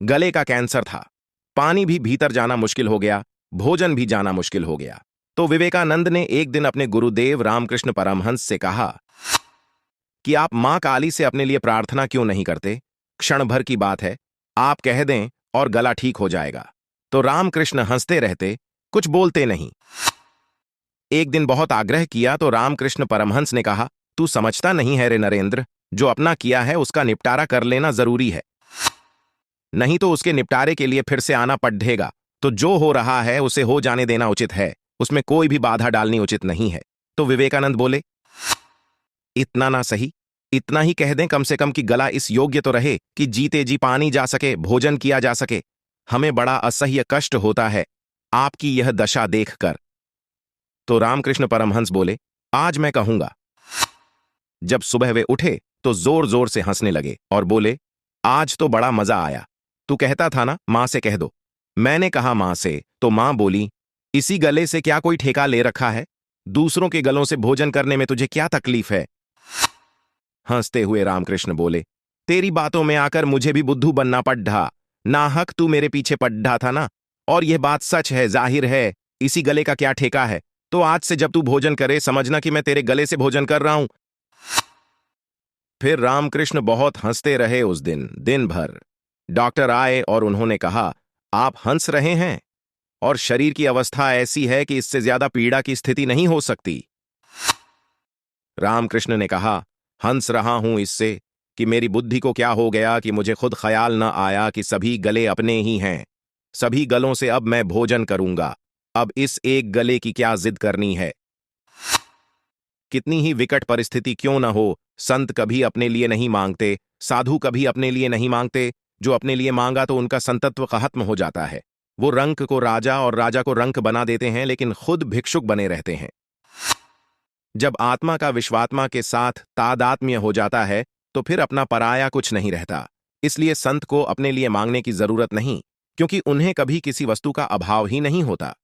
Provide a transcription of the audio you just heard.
गले का कैंसर था। पानी भी भीतर जाना मुश्किल हो गया, भोजन भी जाना मुश्किल हो गया। तो विवेकानंद ने एक दिन अपने गुरुदेव रामकृष्ण परमहंस से कहा कि आप मां काली से अपने लिए प्रार्थना क्यों नहीं करते? क्षण भर की बात है, आप कह दें और गला ठीक हो जाएगा। तो रामकृष्ण हंसते रहते, कुछ बोलते नहीं। एक दिन बहुत आग्रह किया तो रामकृष्ण परमहंस ने कहा, तू समझता नहीं है रे नरेंद्र, जो अपना किया है उसका निपटारा कर लेना जरूरी है, नहीं तो उसके निपटारे के लिए फिर से आना पड़ेगा। तो जो हो रहा है उसे हो जाने देना उचित है, उसमें कोई भी बाधा डालनी उचित नहीं है। तो विवेकानंद बोले, इतना ना सही, इतना ही कह दें कम से कम कि गला इस योग्य तो रहे कि जीते जी पानी जा सके, भोजन किया जा सके। हमें बड़ा असह्य कष्ट होता है आपकी यह दशा देखकर। तो रामकृष्ण परमहंस बोले, आज मैं कहूंगा। जब सुबह वे उठे तो जोर जोर से हंसने लगे और बोले, आज तो बड़ा मजा आया। तू कहता था ना मां से कह दो। मैंने कहा मां से, तो मां बोली, इसी गले से क्या कोई ठेका ले रखा है? दूसरों के गलों से भोजन करने में तुझे क्या तकलीफ है? हंसते हुए रामकृष्ण बोले, तेरी बातों में आकर मुझे भी बुद्धू बनना पड्ढा। नाहक तू मेरे पीछे पड्ढा था ना, और यह बात सच है, जाहिर है। इसी गले का क्या ठेका है? तो आज से जब तू भोजन करे समझना कि मैं तेरे गले से भोजन कर रहा हूं। फिर रामकृष्ण बहुत हंसते रहे उस दिन दिन भर। डॉक्टर आए और उन्होंने कहा, आप हंस रहे हैं और शरीर की अवस्था ऐसी है कि इससे ज्यादा पीड़ा की स्थिति नहीं हो सकती। रामकृष्ण ने कहा, हंस रहा हूं इससे कि मेरी बुद्धि को क्या हो गया कि मुझे खुद ख्याल न आया कि सभी गले अपने ही हैं। सभी गलों से अब मैं भोजन करूंगा। अब इस एक गले की क्या जिद करनी है? कितनी ही विकट परिस्थिति क्यों न हो, संत कभी अपने लिए नहीं मांगते, साधु कभी अपने लिए नहीं मांगते। जो अपने लिए मांगा तो उनका संतत्व खत्म हो जाता है। वो रंक को राजा और राजा को रंक बना देते हैं, लेकिन खुद भिक्षुक बने रहते हैं। जब आत्मा का विश्वात्मा के साथ तादात्म्य हो जाता है तो फिर अपना पराया कुछ नहीं रहता। इसलिए संत को अपने लिए मांगने की जरूरत नहीं, क्योंकि उन्हें कभी किसी वस्तु का अभाव ही नहीं होता।